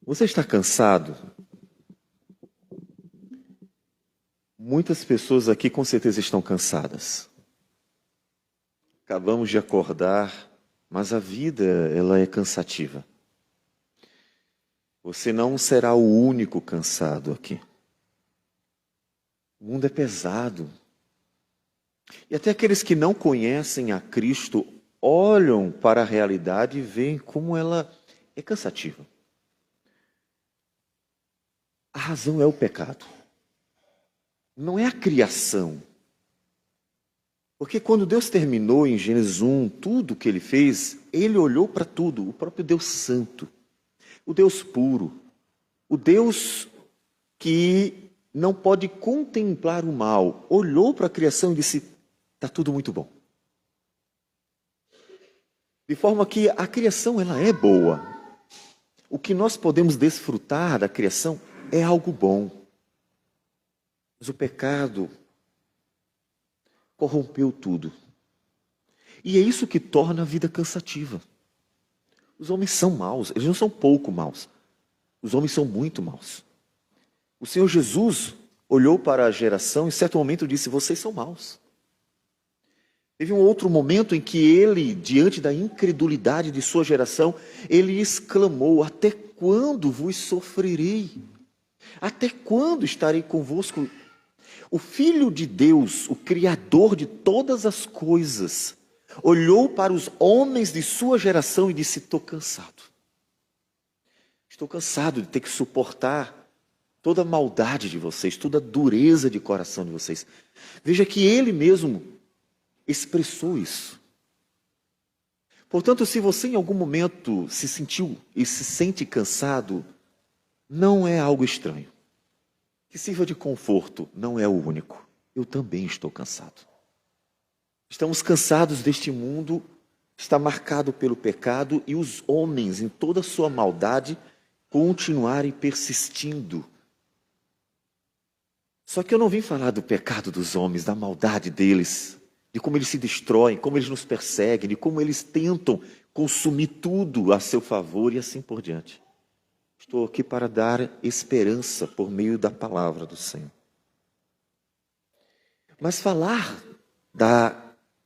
Você está cansado? Muitas pessoas aqui com certeza estão cansadas. Acabamos de acordar, mas a vida, ela é cansativa. Você não será o único cansado aqui. O mundo é pesado. E até aqueles que não conhecem a Cristo olham para a realidade e veem como ela é cansativa. A razão é o pecado. Não é a criação. Porque quando Deus terminou em Gênesis 1, tudo o que Ele fez, Ele olhou para tudo, o próprio Deus Santo, o Deus puro, o Deus que não pode contemplar o mal, olhou para a criação e disse, está tudo muito bom. De forma que a criação ela é boa. O que nós podemos desfrutar da criação é algo bom. Mas o pecado corrompeu tudo. E é isso que torna a vida cansativa. Os homens são maus, eles não são pouco maus. Os homens são muito maus. O Senhor Jesus olhou para a geração e em certo momento disse, vocês são maus. Teve um outro momento em que ele, diante da incredulidade de sua geração, ele exclamou, até quando vos sofrerei? Até quando estarei convosco? O Filho de Deus, o Criador de todas as coisas, olhou para os homens de sua geração e disse, estou cansado. Estou cansado de ter que suportar toda a maldade de vocês, toda a dureza de coração de vocês. Veja que ele mesmo expressou isso. Portanto, se você em algum momento se sentiu e se sente cansado, não é algo estranho. Que sirva de conforto, não é o único. Eu também estou cansado. Estamos cansados deste mundo, está marcado pelo pecado e os homens, em toda a sua maldade, continuarem persistindo. Só que eu não vim falar do pecado dos homens, da maldade deles, de como eles se destroem, como eles nos perseguem, de como eles tentam consumir tudo a seu favor e assim por diante. Estou aqui para dar esperança por meio da palavra do Senhor. Mas falar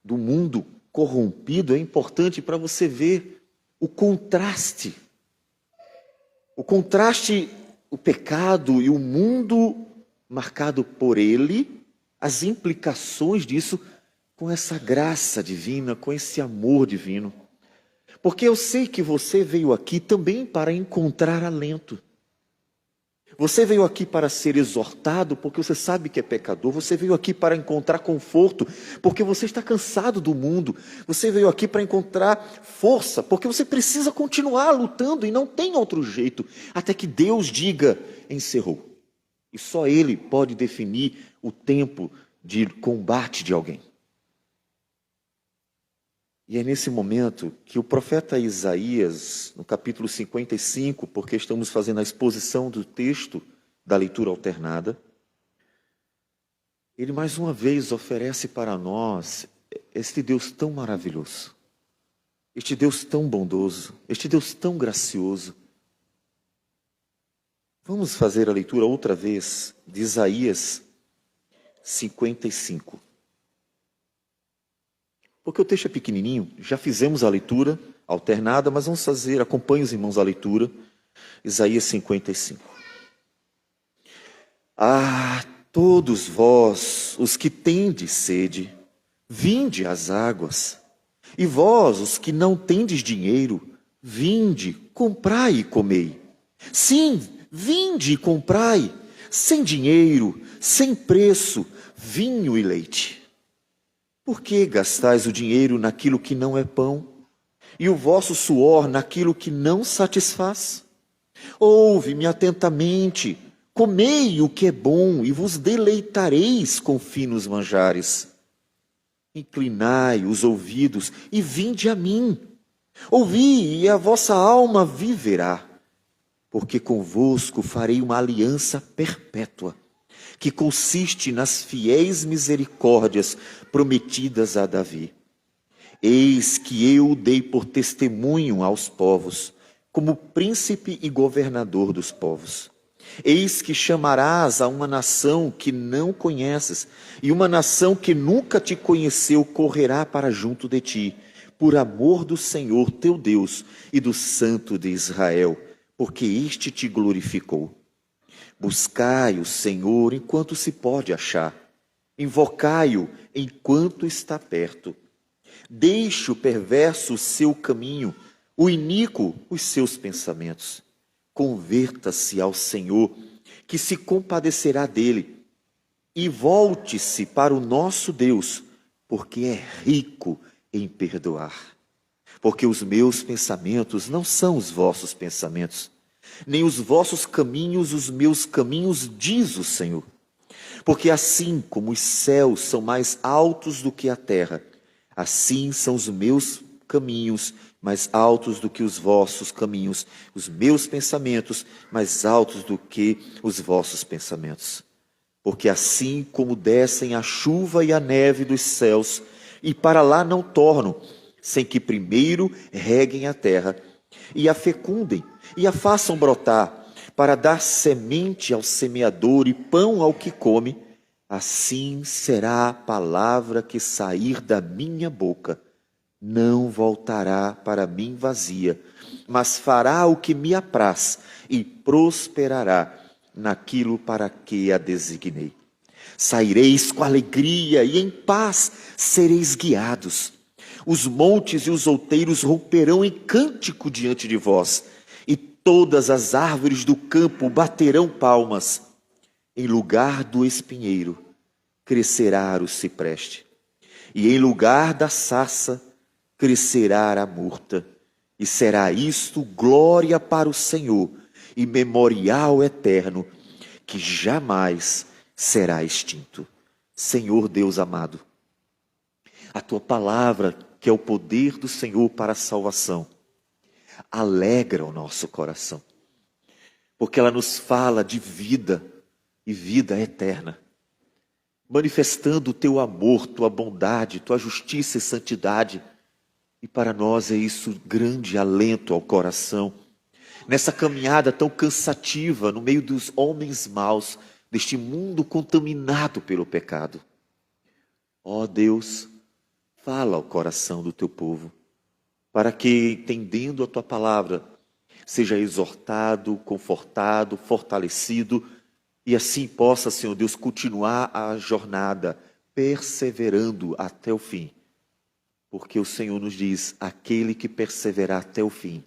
do mundo corrompido é importante para você ver o contraste. O contraste, o pecado e o mundo marcado por ele, as implicações disso com essa graça divina, com esse amor divino. Porque eu sei que você veio aqui também para encontrar alento. Você veio aqui para ser exortado porque você sabe que é pecador. Você veio aqui para encontrar conforto porque você está cansado do mundo. Você veio aqui para encontrar força porque você precisa continuar lutando e não tem outro jeito. Até que Deus diga, encerrou. E só Ele pode definir o tempo de combate de alguém. E é nesse momento que o profeta Isaías, no capítulo 55, porque estamos fazendo a exposição do texto da leitura alternada, ele mais uma vez oferece para nós este Deus tão maravilhoso, este Deus tão bondoso, este Deus tão gracioso. Vamos fazer a leitura outra vez de Isaías 55. Porque o texto é pequenininho, já fizemos a leitura alternada, mas vamos fazer, acompanhe os irmãos a leitura, Isaías 55. Ah, todos vós, os que tendes sede, vinde às águas, e vós, os que não tendes dinheiro, vinde, comprai e comei. Sim, vinde e comprai, sem dinheiro, sem preço, vinho e leite. Por que gastais o dinheiro naquilo que não é pão, e o vosso suor naquilo que não satisfaz? Ouve-me atentamente, comei o que é bom, e vos deleitareis com finos manjares. Inclinai os ouvidos e vinde a mim. Ouvi, e a vossa alma viverá, porque convosco farei uma aliança perpétua, que consiste nas fiéis misericórdias prometidas a Davi. Eis que eu dei por testemunho aos povos, como príncipe e governador dos povos. Eis que chamarás a uma nação que não conheces, e uma nação que nunca te conheceu correrá para junto de ti, por amor do Senhor teu Deus e do Santo de Israel, porque este te glorificou. Buscai o Senhor enquanto se pode achar, invocai-o enquanto está perto. Deixe o perverso o seu caminho, o iníquo os seus pensamentos. Converta-se ao Senhor, que se compadecerá dele, e volte-se para o nosso Deus, porque é rico em perdoar. Porque os meus pensamentos não são os vossos pensamentos, nem os vossos caminhos os meus caminhos, diz o Senhor. Porque assim como os céus são mais altos do que a terra, assim são os meus caminhos mais altos do que os vossos caminhos, os meus pensamentos mais altos do que os vossos pensamentos. Porque assim como descem a chuva e a neve dos céus, e para lá não tornam, sem que primeiro reguem a terra, e a fecundem, e a façam brotar, para dar semente ao semeador e pão ao que come, assim será a palavra que sair da minha boca. Não voltará para mim vazia, mas fará o que me apraz e prosperará naquilo para que a designei. Saireis com alegria e em paz sereis guiados. Os montes e os outeiros romperão em cântico diante de vós, e todas as árvores do campo baterão palmas. Em lugar do espinheiro crescerá o cipreste, e em lugar da sarça crescerá a murta, e será isto glória para o Senhor e memorial eterno, que jamais será extinto. Senhor Deus amado, a tua palavra, que é o poder do Senhor para a salvação, alegra o nosso coração, porque ela nos fala de vida e vida eterna, manifestando o teu amor, tua bondade, tua justiça e santidade. E para nós é isso grande alento ao coração, nessa caminhada tão cansativa no meio dos homens maus, deste mundo contaminado pelo pecado. Ó Deus, fala ao coração do teu povo, para que, entendendo a tua palavra, seja exortado, confortado, fortalecido, e assim possa, Senhor Deus, continuar a jornada, perseverando até o fim. Porque o Senhor nos diz, aquele que perseverar até o fim,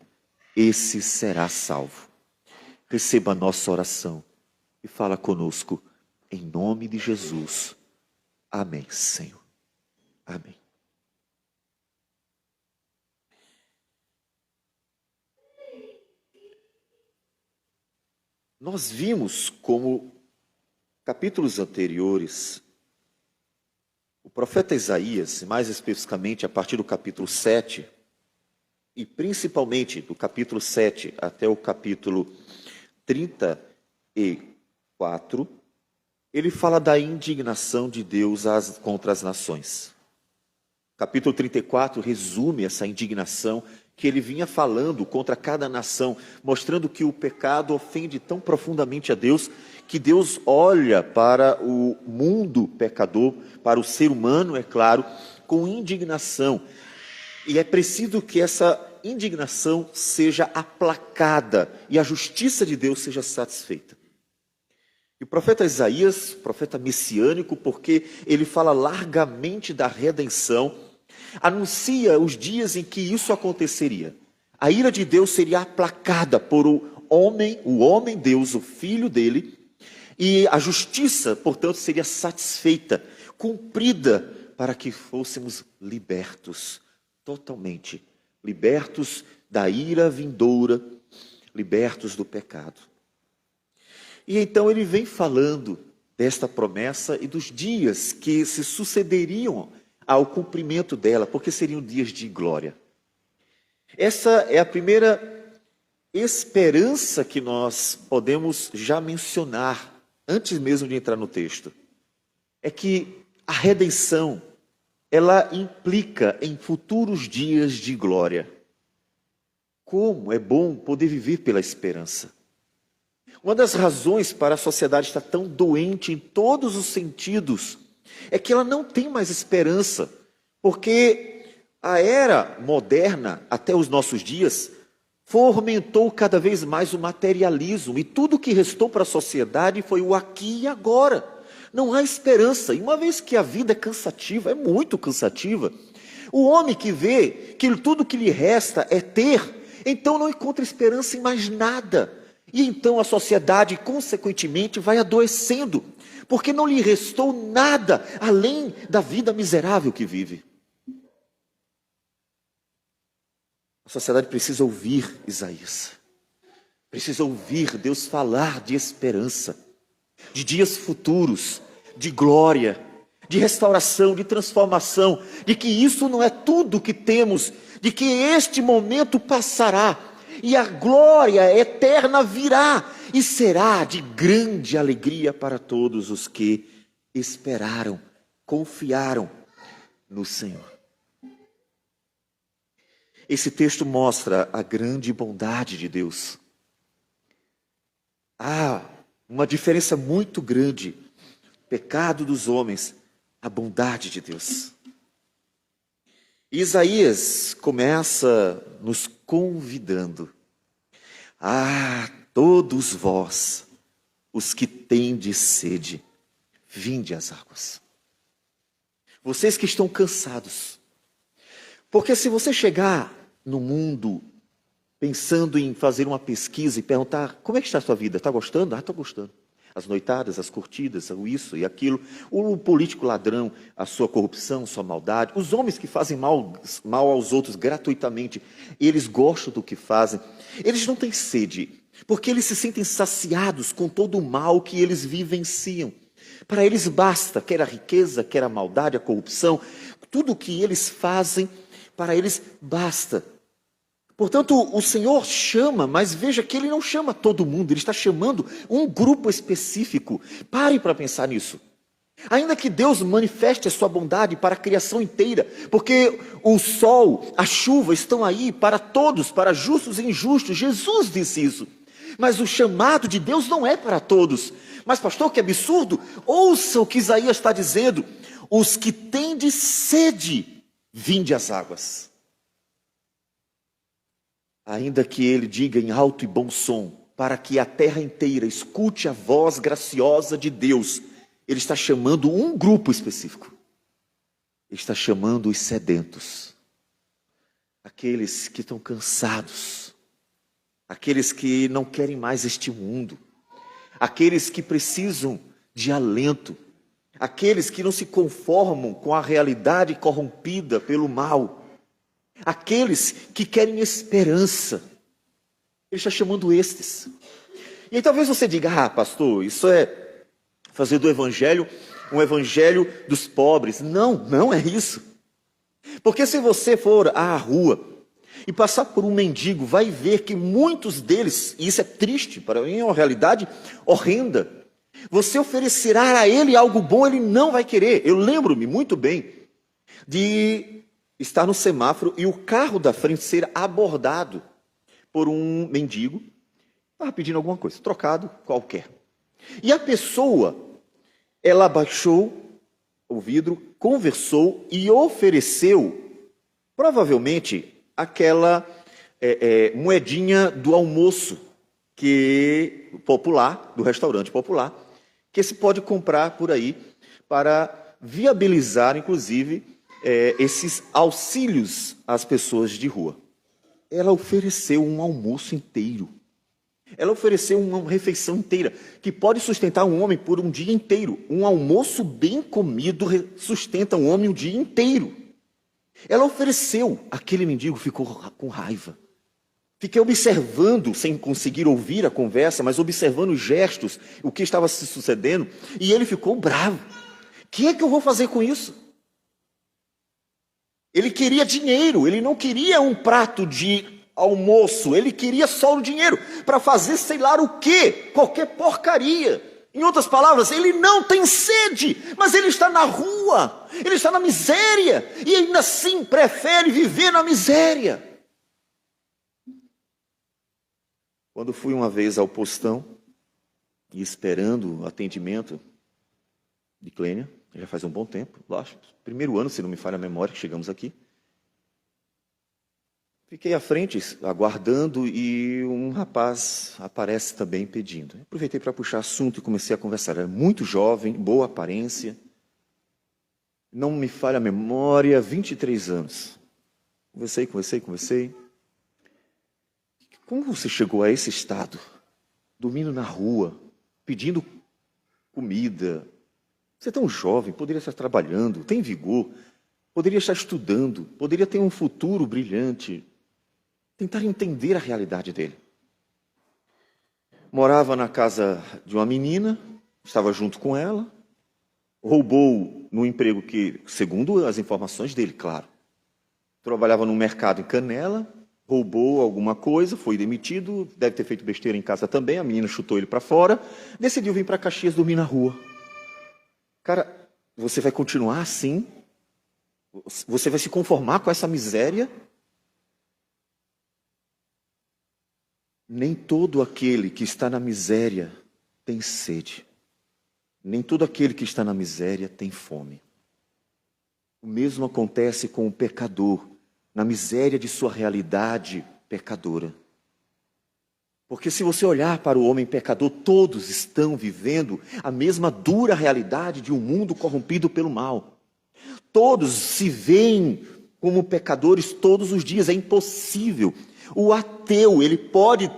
esse será salvo. Receba a nossa oração e fala conosco, em nome de Jesus. Amém, Senhor. Amém. Nós vimos como capítulos anteriores, o profeta Isaías, mais especificamente a partir do capítulo 7, e principalmente do capítulo 7 até o capítulo 34, ele fala da indignação de Deus contra as nações. O capítulo 34 resume essa indignação que ele vinha falando contra cada nação, mostrando que o pecado ofende tão profundamente a Deus, que Deus olha para o mundo pecador, para o ser humano, é claro, com indignação. E é preciso que essa indignação seja aplacada e a justiça de Deus seja satisfeita. E o profeta Isaías, profeta messiânico, porque ele fala largamente da redenção, anuncia os dias em que isso aconteceria. A ira de Deus seria aplacada por o homem Deus, o filho dele, e a justiça, portanto, seria satisfeita, cumprida, para que fôssemos libertos, totalmente, libertos da ira vindoura, libertos do pecado. E então ele vem falando desta promessa e dos dias que se sucederiam ao cumprimento dela, porque seriam dias de glória. Essa é a primeira esperança que nós podemos já mencionar, antes mesmo de entrar no texto. É que a redenção, ela implica em futuros dias de glória. Como é bom poder viver pela esperança. Uma das razões para a sociedade estar tão doente em todos os sentidos é que ela não tem mais esperança, porque a era moderna, até os nossos dias, fomentou cada vez mais o materialismo, e tudo que restou para a sociedade foi o aqui e agora. Não há esperança, e uma vez que a vida é cansativa, é muito cansativa, o homem que vê que tudo que lhe resta é ter, então não encontra esperança em mais nada. E então a sociedade, consequentemente, vai adoecendo, porque não lhe restou nada além da vida miserável que vive. A sociedade precisa ouvir Isaías, precisa ouvir Deus falar de esperança, de dias futuros, de glória, de restauração, de transformação, de que isso não é tudo que temos, de que este momento passará, e a glória eterna virá, e será de grande alegria para todos os que esperaram, confiaram no Senhor. Esse texto mostra a grande bondade de Deus. Há uma diferença muito grande, pecado dos homens, a bondade de Deus. Isaías começa nos convidando. Todos vós, os que tendes sede, vinde às águas. Vocês que estão cansados. Porque se você chegar no mundo pensando em fazer uma pesquisa e perguntar, como é que está a sua vida? Está gostando? Estou gostando. As noitadas, as curtidas, isso e aquilo. O político ladrão, a sua corrupção, sua maldade. Os homens que fazem mal aos outros gratuitamente, eles gostam do que fazem. Eles não têm sede, porque eles se sentem saciados com todo o mal que eles vivenciam. Para eles basta, quer a riqueza, quer a maldade, a corrupção, tudo o que eles fazem, para eles basta. Portanto, o Senhor chama, mas veja que Ele não chama todo mundo, Ele está chamando um grupo específico. Pare para pensar nisso. Ainda que Deus manifeste a sua bondade para a criação inteira, porque o sol, a chuva estão aí para todos, para justos e injustos. Jesus disse isso. Mas o chamado de Deus não é para todos. Mas pastor, que absurdo! Ouça o que Isaías está dizendo. Os que têm de sede, vinde às águas. Ainda que ele diga em alto e bom som, para que a terra inteira escute a voz graciosa de Deus, ele está chamando um grupo específico. Ele está chamando os sedentos, aqueles que estão cansados, aqueles que não querem mais este mundo, aqueles que precisam de alento, aqueles que não se conformam com a realidade corrompida pelo mal, aqueles que querem esperança. Ele está chamando estes. E aí talvez você diga, pastor, isso é fazer do evangelho um evangelho dos pobres. Não, não é isso. Porque se você for à rua e passar por um mendigo, vai ver que muitos deles, e isso é triste, para mim é uma realidade horrenda, você oferecerá a ele algo bom, ele não vai querer. Eu lembro-me muito bem de estar no semáforo e o carro da frente ser abordado por um mendigo, estava pedindo alguma coisa, trocado qualquer. E a pessoa, ela abaixou o vidro, conversou e ofereceu, provavelmente, aquela moedinha do almoço popular, do restaurante popular, que se pode comprar por aí para viabilizar, inclusive, esses auxílios às pessoas de rua. Ela ofereceu um almoço inteiro. Ela ofereceu uma refeição inteira, que pode sustentar um homem por um dia inteiro. Um almoço bem comido sustenta um homem um dia inteiro. Ela ofereceu, aquele mendigo ficou com raiva. Fiquei observando, sem conseguir ouvir a conversa, mas observando os gestos, o que estava se sucedendo, e ele ficou bravo. O que é que eu vou fazer com isso? Ele queria dinheiro, ele não queria um prato de almoço, ele queria só o dinheiro para fazer sei lá o quê, qualquer porcaria. Em outras palavras, ele não tem sede, mas ele está na rua, ele está na miséria, e ainda assim prefere viver na miséria. Quando fui uma vez ao postão, e esperando o atendimento de Clênia, já faz um bom tempo, lógico, primeiro ano, se não me falha a memória, que chegamos aqui. Fiquei à frente, aguardando, e um rapaz aparece também pedindo. Aproveitei para puxar assunto e comecei a conversar. Era muito jovem, boa aparência, não me falha a memória, 23 anos. Conversei. Como você chegou a esse estado? Dormindo na rua, pedindo comida. Você é tão jovem, poderia estar trabalhando, tem vigor, poderia estar estudando, poderia ter um futuro brilhante. Tentar entender a realidade dele. Morava na casa de uma menina, estava junto com ela, roubou no emprego que, segundo as informações dele, claro, trabalhava no mercado em Canela, roubou alguma coisa, foi demitido, deve ter feito besteira em casa também, a menina chutou ele para fora, decidiu vir para Caxias dormir na rua. Cara, você vai continuar assim? Você vai se conformar com essa miséria? Nem todo aquele que está na miséria tem sede. Nem todo aquele que está na miséria tem fome. O mesmo acontece com o pecador, na miséria de sua realidade pecadora. Porque se você olhar para o homem pecador, todos estão vivendo a mesma dura realidade de um mundo corrompido pelo mal. Todos se veem como pecadores todos os dias, é impossível. O ateu, ele pode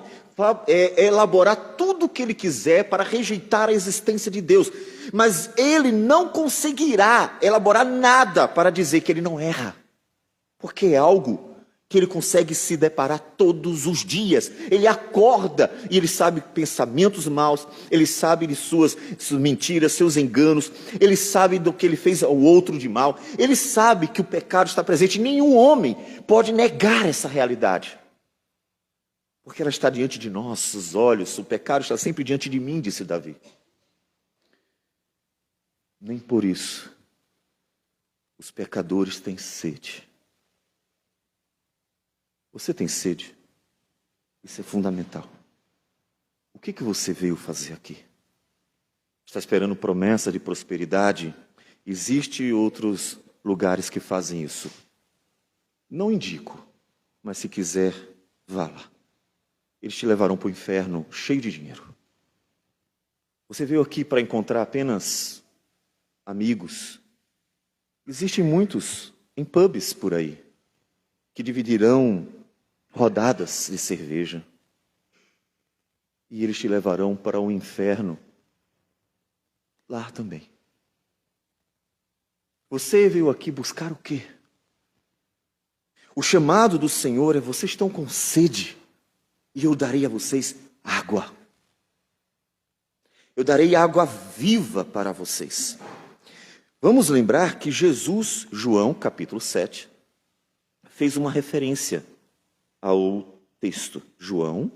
elaborar tudo o que ele quiser para rejeitar a existência de Deus, mas ele não conseguirá elaborar nada para dizer que ele não erra, porque é algo que ele consegue se deparar todos os dias. Ele acorda e ele sabe pensamentos maus, ele sabe de suas mentiras, seus enganos, ele sabe do que ele fez ao outro de mal, ele sabe que o pecado está presente. Nenhum homem pode negar essa realidade, porque ela está diante de nossos olhos. O pecado está sempre diante de mim, disse Davi. Nem por isso os pecadores têm sede. Você tem sede? Isso é fundamental. O que você veio fazer aqui? Está esperando promessa de prosperidade? Existem outros lugares que fazem isso. Não indico, mas se quiser, vá lá. Eles te levarão para o inferno cheio de dinheiro. Você veio aqui para encontrar apenas amigos. Existem muitos em pubs por aí que dividirão rodadas de cerveja. E eles te levarão para o inferno lá também. Você veio aqui buscar o quê? O chamado do Senhor é: vocês estão com sede, e eu darei a vocês água. Eu darei água viva para vocês. Vamos lembrar que Jesus, João, capítulo 7, fez uma referência ao texto. João,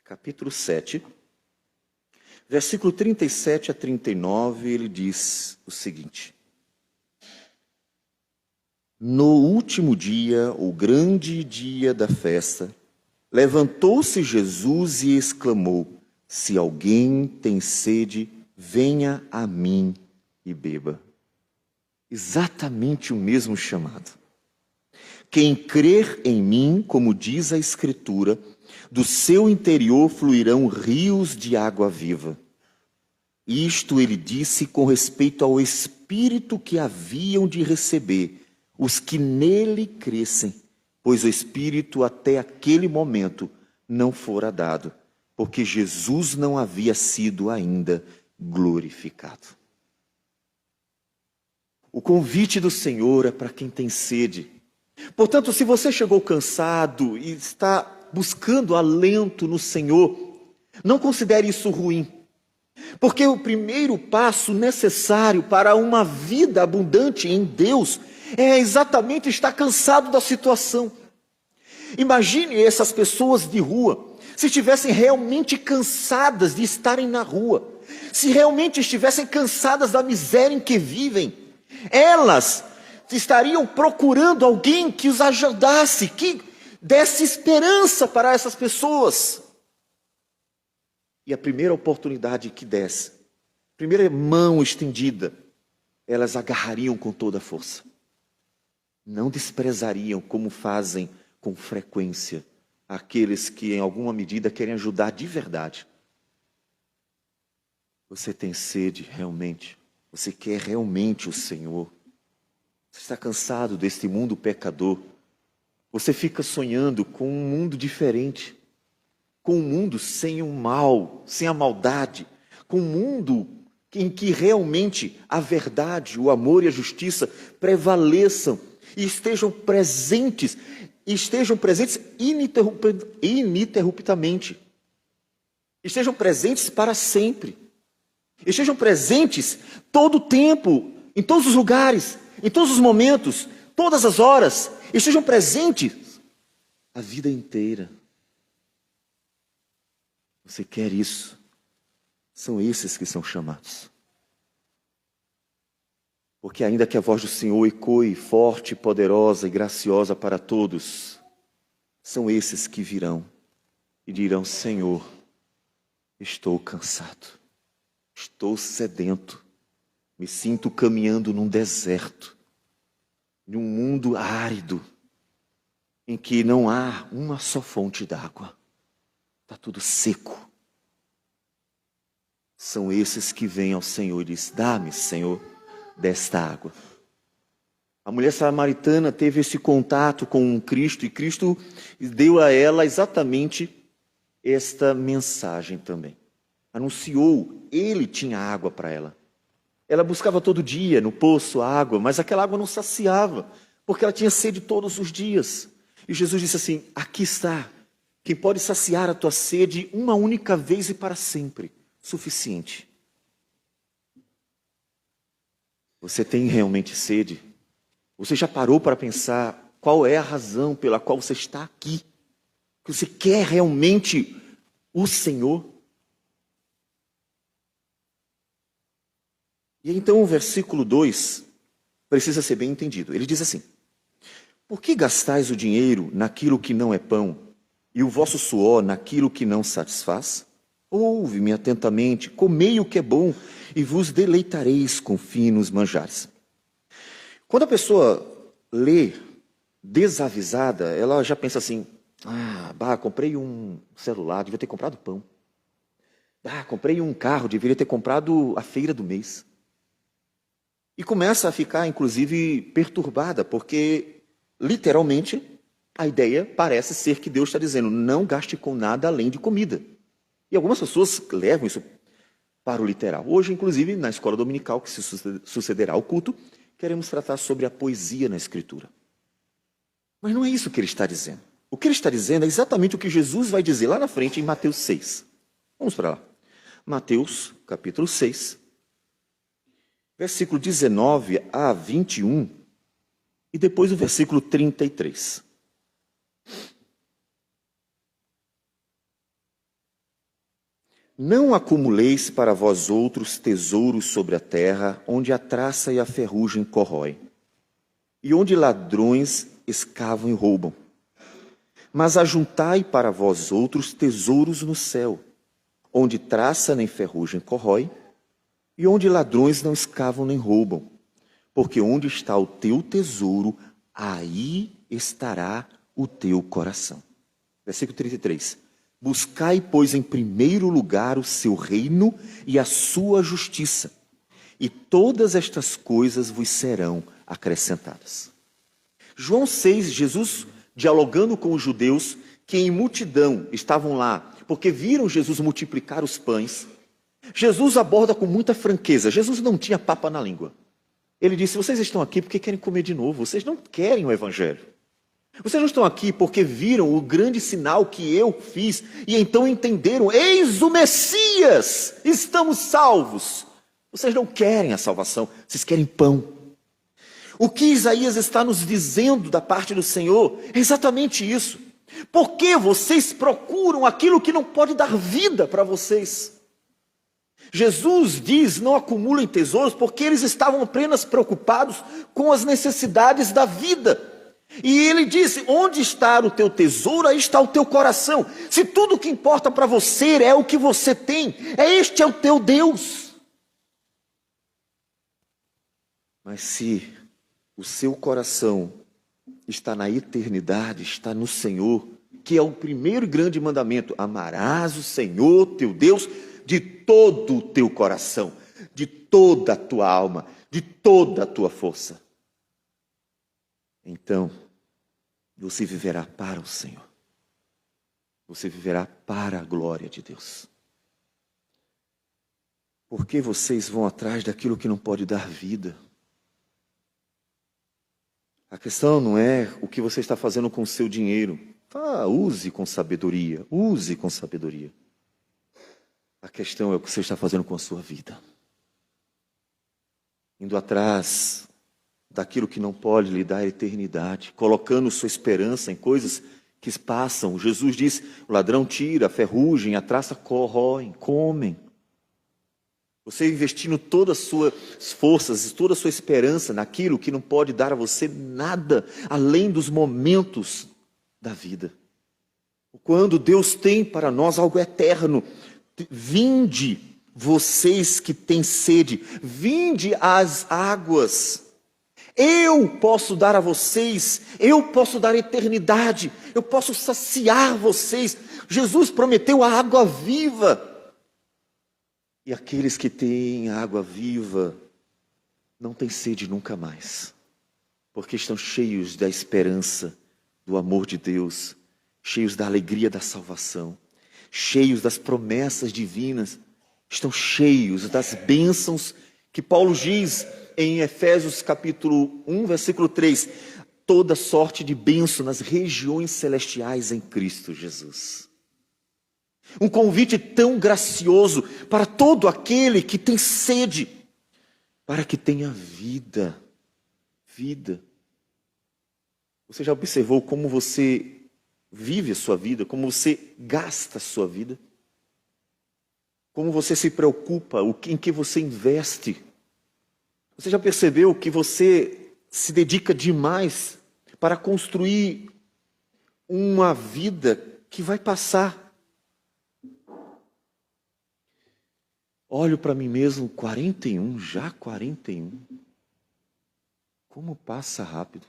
capítulo 7, versículo 37 a 39, ele diz o seguinte: no último dia, o grande dia da festa, levantou-se Jesus e exclamou: se alguém tem sede, venha a mim e beba. Exatamente o mesmo chamado. Quem crer em mim, como diz a Escritura, do seu interior fluirão rios de água viva. Isto ele disse com respeito ao Espírito que haviam de receber os que nele crescem, pois o Espírito até aquele momento não fora dado, porque Jesus não havia sido ainda glorificado. O convite do Senhor é para quem tem sede. Portanto, se você chegou cansado e está buscando alento no Senhor, não considere isso ruim, porque o primeiro passo necessário para uma vida abundante em Deus é exatamente estar cansado da situação. Imagine essas pessoas de rua, se estivessem realmente cansadas de estarem na rua, se realmente estivessem cansadas da miséria em que vivem, elas estariam procurando alguém que os ajudasse, que desse esperança para essas pessoas. E a primeira oportunidade que desse, a primeira mão estendida, elas agarrariam com toda a força. Não desprezariam como fazem com frequência aqueles que em alguma medida querem ajudar de verdade. Você tem sede realmente? Você quer realmente o Senhor? Você está cansado deste mundo pecador? Você fica sonhando com um mundo diferente, com um mundo sem o mal, sem a maldade, com um mundo em que realmente a verdade, o amor e a justiça prevaleçam e estejam presentes ininterruptamente. Estejam presentes para sempre. Estejam presentes todo o tempo, em todos os lugares, em todos os momentos, todas as horas. Estejam presentes a vida inteira. Você quer isso? São esses que são chamados. Porque ainda que a voz do Senhor ecoe forte, poderosa e graciosa para todos, são esses que virão e dirão: Senhor, estou cansado, estou sedento, me sinto caminhando num deserto, num mundo árido, em que não há uma só fonte d'água, está tudo seco. São esses que vêm ao Senhor e dizem: dá-me, Senhor, desta água. A mulher samaritana teve esse contato com Cristo e Cristo deu a ela exatamente esta mensagem também. Anunciou, ele tinha água para ela. Ela buscava todo dia no poço água, mas aquela água não saciava, porque ela tinha sede todos os dias. E Jesus disse assim: aqui está, quem pode saciar a tua sede uma única vez e para sempre, suficiente. Você tem realmente sede? Você já parou para pensar qual é a razão pela qual você está aqui? Que você quer realmente o Senhor? E então o versículo 2 precisa ser bem entendido. Ele diz assim: por que gastais o dinheiro naquilo que não é pão, e o vosso suor naquilo que não satisfaz? Ouve-me atentamente, comei o que é bom, e vos deleitareis com finos manjares. Quando a pessoa lê desavisada, ela já pensa assim: comprei um celular, devia ter comprado pão. Comprei um carro, deveria ter comprado a feira do mês. E começa a ficar, inclusive, perturbada, porque, literalmente, a ideia parece ser que Deus está dizendo: não gaste com nada além de comida. E algumas pessoas levam isso para o literal. Hoje, inclusive, na escola dominical, que se sucederá ao culto, queremos tratar sobre a poesia na Escritura. Mas não é isso que ele está dizendo. O que ele está dizendo é exatamente o que Jesus vai dizer lá na frente em Mateus 6. Vamos para lá. Mateus, capítulo 6, versículo 19 a 21, e depois o versículo 33. Não acumuleis para vós outros tesouros sobre a terra, onde a traça e a ferrugem corroem, e onde ladrões escavam e roubam. Mas ajuntai para vós outros tesouros no céu, onde traça nem ferrugem corrói, e onde ladrões não escavam nem roubam. Porque onde está o teu tesouro, aí estará o teu coração. Versículo 33. Buscai, pois, em primeiro lugar o seu reino e a sua justiça, e todas estas coisas vos serão acrescentadas. João 6, Jesus dialogando com os judeus que em multidão estavam lá, porque viram Jesus multiplicar os pães. Jesus aborda com muita franqueza. Jesus não tinha papa na língua. Ele disse: vocês estão aqui porque querem comer de novo, vocês não querem o evangelho. Vocês não estão aqui porque viram o grande sinal que eu fiz e então entenderam: eis o Messias, estamos salvos. Vocês não querem a salvação, vocês querem pão. O que Isaías está nos dizendo da parte do Senhor é exatamente isso. Por que vocês procuram aquilo que não pode dar vida para vocês? Jesus diz: não acumulem tesouros, porque eles estavam apenas preocupados com as necessidades da vida. E ele disse: onde está o teu tesouro, aí está o teu coração. Se tudo que importa para você é o que você tem, este é o teu Deus. Mas se o seu coração está na eternidade, está no Senhor, que é o primeiro grande mandamento: amarás o Senhor teu Deus de todo o teu coração, de toda a tua alma, de toda a tua força. Então, você viverá para o Senhor. Você viverá para a glória de Deus. Por que vocês vão atrás daquilo que não pode dar vida? A questão não é o que você está fazendo com o seu dinheiro. Use com sabedoria, use com sabedoria. A questão é o que você está fazendo com a sua vida. Indo atrás daquilo que não pode lhe dar eternidade, colocando sua esperança em coisas que passam. Jesus diz: o ladrão tira, a ferrugem, a traça corroem, comem. Você investindo todas as suas forças, toda a sua esperança naquilo que não pode dar a você nada além dos momentos da vida. Quando Deus tem para nós algo eterno, vinde vocês que têm sede, vinde às águas. Eu posso dar a vocês, eu posso dar eternidade, eu posso saciar vocês. Jesus prometeu a água viva. E aqueles que têm água viva não têm sede nunca mais, porque estão cheios da esperança, do amor de Deus, cheios da alegria da salvação, cheios das promessas divinas, estão cheios das bênçãos que Paulo diz em Efésios capítulo 1, versículo 3, toda sorte de bênção nas regiões celestiais em Cristo Jesus. Um convite tão gracioso para todo aquele que tem sede, para que tenha vida. Vida. Você já observou como você vive a sua vida, como você gasta a sua vida? Como você se preocupa, em que você investe? Você já percebeu que você se dedica demais para construir uma vida que vai passar? Olho para mim mesmo, 41, já 41. Como passa rápido.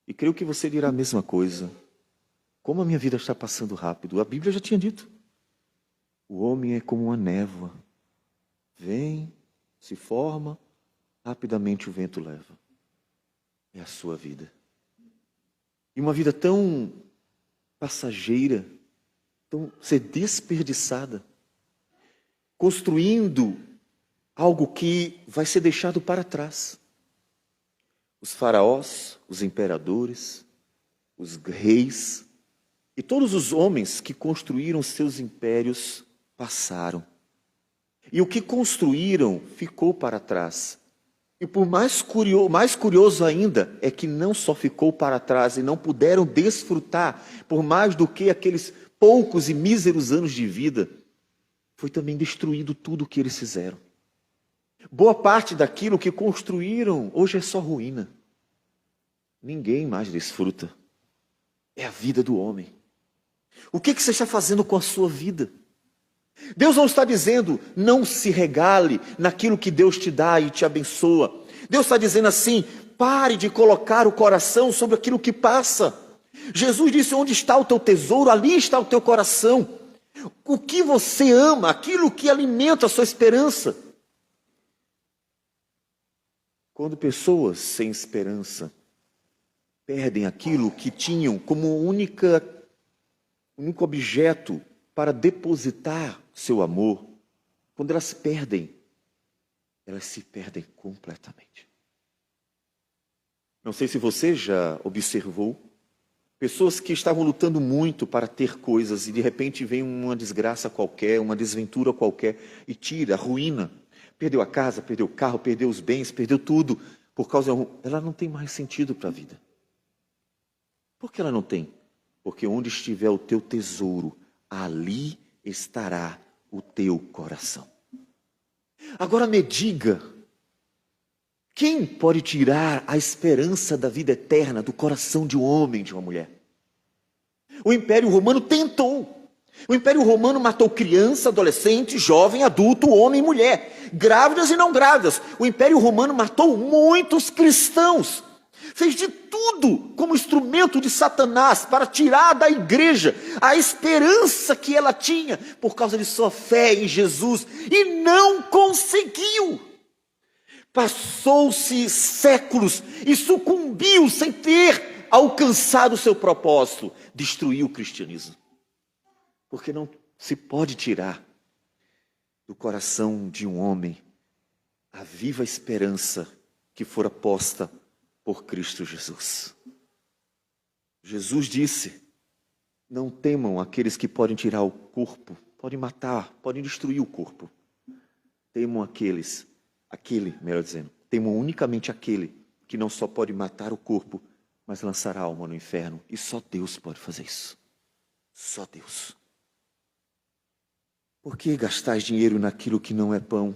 E creio que você dirá a mesma coisa. Como a minha vida está passando rápido. A Bíblia já tinha dito. O homem é como uma névoa. Vem, se forma, rapidamente o vento leva. É a sua vida. E uma vida tão passageira, tão ser desperdiçada, construindo algo que vai ser deixado para trás. Os faraós, os imperadores, os reis e todos os homens que construíram seus impérios passaram. E o que construíram ficou para trás. E por mais curioso ainda é que não só ficou para trás e não puderam desfrutar por mais do que aqueles poucos e míseros anos de vida, foi também destruído tudo o que eles fizeram. Boa parte daquilo que construíram hoje é só ruína. Ninguém mais desfruta. É a vida do homem. O que você está fazendo com a sua vida? Deus não está dizendo, não se regale naquilo que Deus te dá e te abençoa. Deus está dizendo assim, pare de colocar o coração sobre aquilo que passa. Jesus disse, onde está o teu tesouro, ali está o teu coração. O que você ama, aquilo que alimenta a sua esperança. Quando pessoas sem esperança perdem aquilo que tinham como único objeto para depositar seu amor, quando elas se perdem completamente. Não sei se você já observou pessoas que estavam lutando muito para ter coisas e de repente vem uma desgraça qualquer, uma desventura qualquer e tira, arruína. Perdeu a casa, perdeu o carro, perdeu os bens, perdeu tudo. Por causa, ela não tem mais sentido para a vida. Por que ela não tem? Porque onde estiver o teu tesouro, ali estará o teu coração. Agora me diga, Quem pode tirar a esperança da vida eterna do coração de um homem, de uma mulher? O Império Romano tentou. O Império Romano matou criança, adolescente, jovem, adulto, homem e mulher, grávidas e não grávidas. O Império Romano matou muitos cristãos. Fez de tudo como instrumento de Satanás para tirar da igreja a esperança que ela tinha por causa de sua fé em Jesus. E não conseguiu. Passou-se séculos e sucumbiu sem ter alcançado o seu propósito, destruiu o cristianismo. Porque não se pode tirar do coração de um homem a viva esperança que fora posta por Cristo Jesus. Jesus disse: não temam aqueles que podem tirar o corpo, podem matar, podem destruir o corpo. Temam temam unicamente aquele que não só pode matar o corpo, mas lançar a alma no inferno. E só Deus pode fazer isso. Só Deus. Por que gastais dinheiro naquilo que não é pão?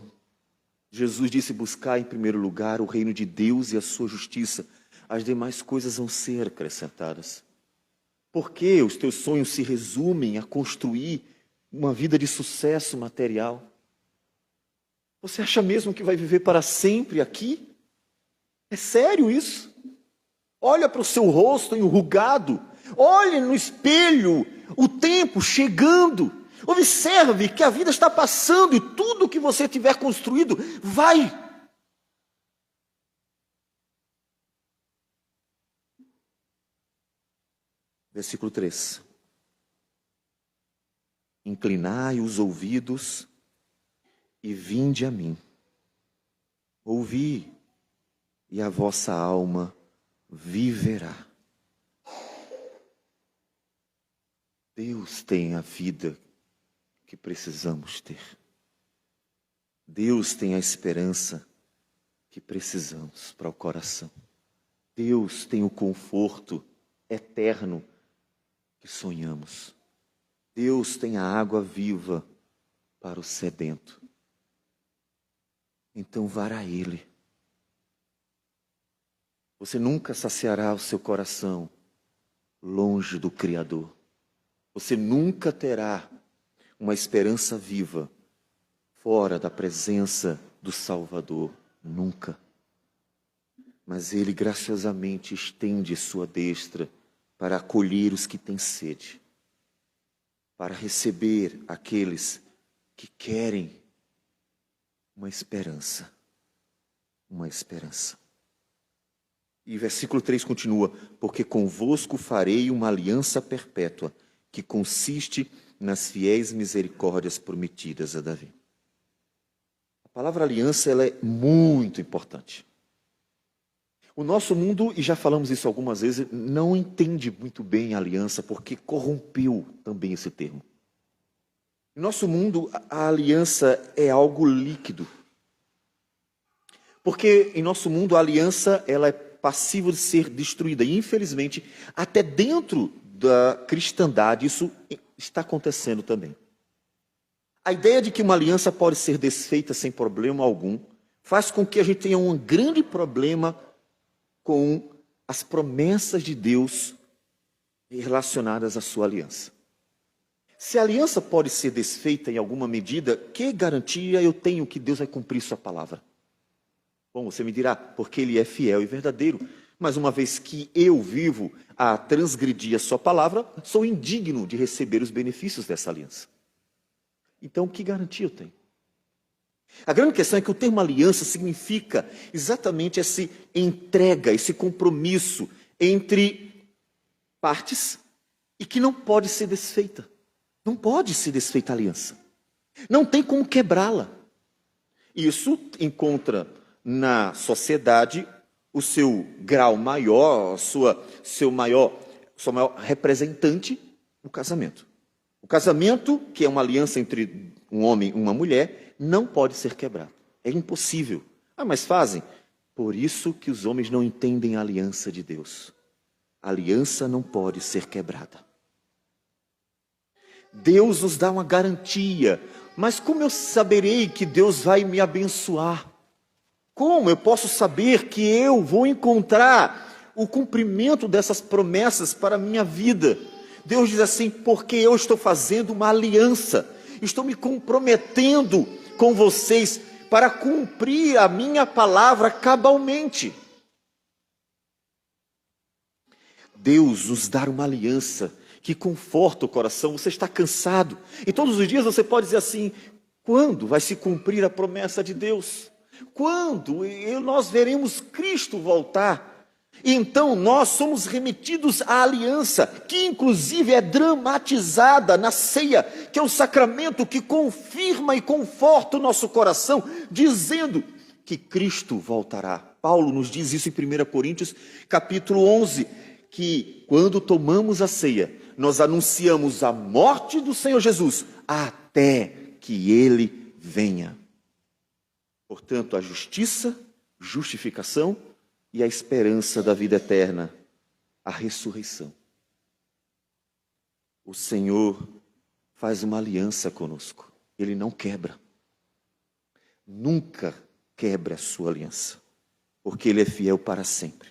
Jesus disse: buscar em primeiro lugar o reino de Deus e a sua justiça. As demais coisas vão ser acrescentadas. Por que os teus sonhos se resumem a construir uma vida de sucesso material? Você acha mesmo que vai viver para sempre aqui? É sério isso? Olha para o seu rosto enrugado. Olhe no espelho o tempo chegando. Observe que a vida está passando e tudo que você tiver construído vai. Versículo 3. Inclinai os ouvidos e vinde a mim. Ouvi, e a vossa alma viverá. Deus tem a vida que precisamos ter. Deus tem a esperança que precisamos para o coração. Deus tem o conforto eterno que sonhamos. Deus tem a água viva para o sedento. Então vá a Ele. Você nunca saciará o seu coração longe do Criador. Você nunca terá uma esperança viva fora da presença do Salvador. Nunca. Mas Ele graciosamente estende sua destra para acolher os que têm sede, para receber aqueles que querem uma esperança. Uma esperança. E versículo 3 continua: porque convosco farei uma aliança perpétua, que consiste nas fiéis misericórdias prometidas a Davi. A palavra aliança, ela é muito importante. O nosso mundo, e já falamos isso algumas vezes, não entende muito bem a aliança, porque corrompeu também esse termo. No nosso mundo, a aliança é algo líquido. Porque em nosso mundo a aliança ela é passível de ser destruída. E infelizmente, até dentro da cristandade, isso está acontecendo também. A ideia de que uma aliança pode ser desfeita sem problema algum faz com que a gente tenha um grande problema com as promessas de Deus relacionadas à sua aliança. Se a aliança pode ser desfeita em alguma medida, que garantia eu tenho que Deus vai cumprir sua palavra? Bom, você me dirá, porque Ele é fiel e verdadeiro. Mas uma vez que eu vivo a transgredir a sua palavra, sou indigno de receber os benefícios dessa aliança. Então, que garantia eu tenho? A grande questão é que o termo aliança significa exatamente essa entrega, esse compromisso entre partes e que não pode ser desfeita. Não pode ser desfeita a aliança. Não tem como quebrá-la. Isso encontra na sociedade o seu grau maior, sua maior representante, o casamento. O casamento, que é uma aliança entre um homem e uma mulher, não pode ser quebrado. É impossível. Ah, mas fazem? Por isso que os homens não entendem a aliança de Deus. A aliança não pode ser quebrada. Deus nos dá uma garantia. Mas como eu saberei que Deus vai me abençoar? Como eu posso saber que eu vou encontrar o cumprimento dessas promessas para a minha vida? Deus diz assim: porque eu estou fazendo uma aliança, estou me comprometendo com vocês para cumprir a minha palavra cabalmente. Deus nos dá uma aliança que conforta o coração. Você está cansado, e todos os dias você pode dizer assim: quando vai se cumprir a promessa de Deus? Quando nós veremos Cristo voltar? E então nós somos remetidos à aliança, que inclusive é dramatizada na ceia, que é o sacramento que confirma e conforta o nosso coração, dizendo que Cristo voltará. Paulo nos diz isso em 1 Coríntios capítulo 11, que quando tomamos a ceia, nós anunciamos a morte do Senhor Jesus, até que Ele venha. Portanto, a justiça, justificação e a esperança da vida eterna, a ressurreição. O Senhor faz uma aliança conosco, Ele não quebra. Nunca quebra a sua aliança, porque Ele é fiel para sempre.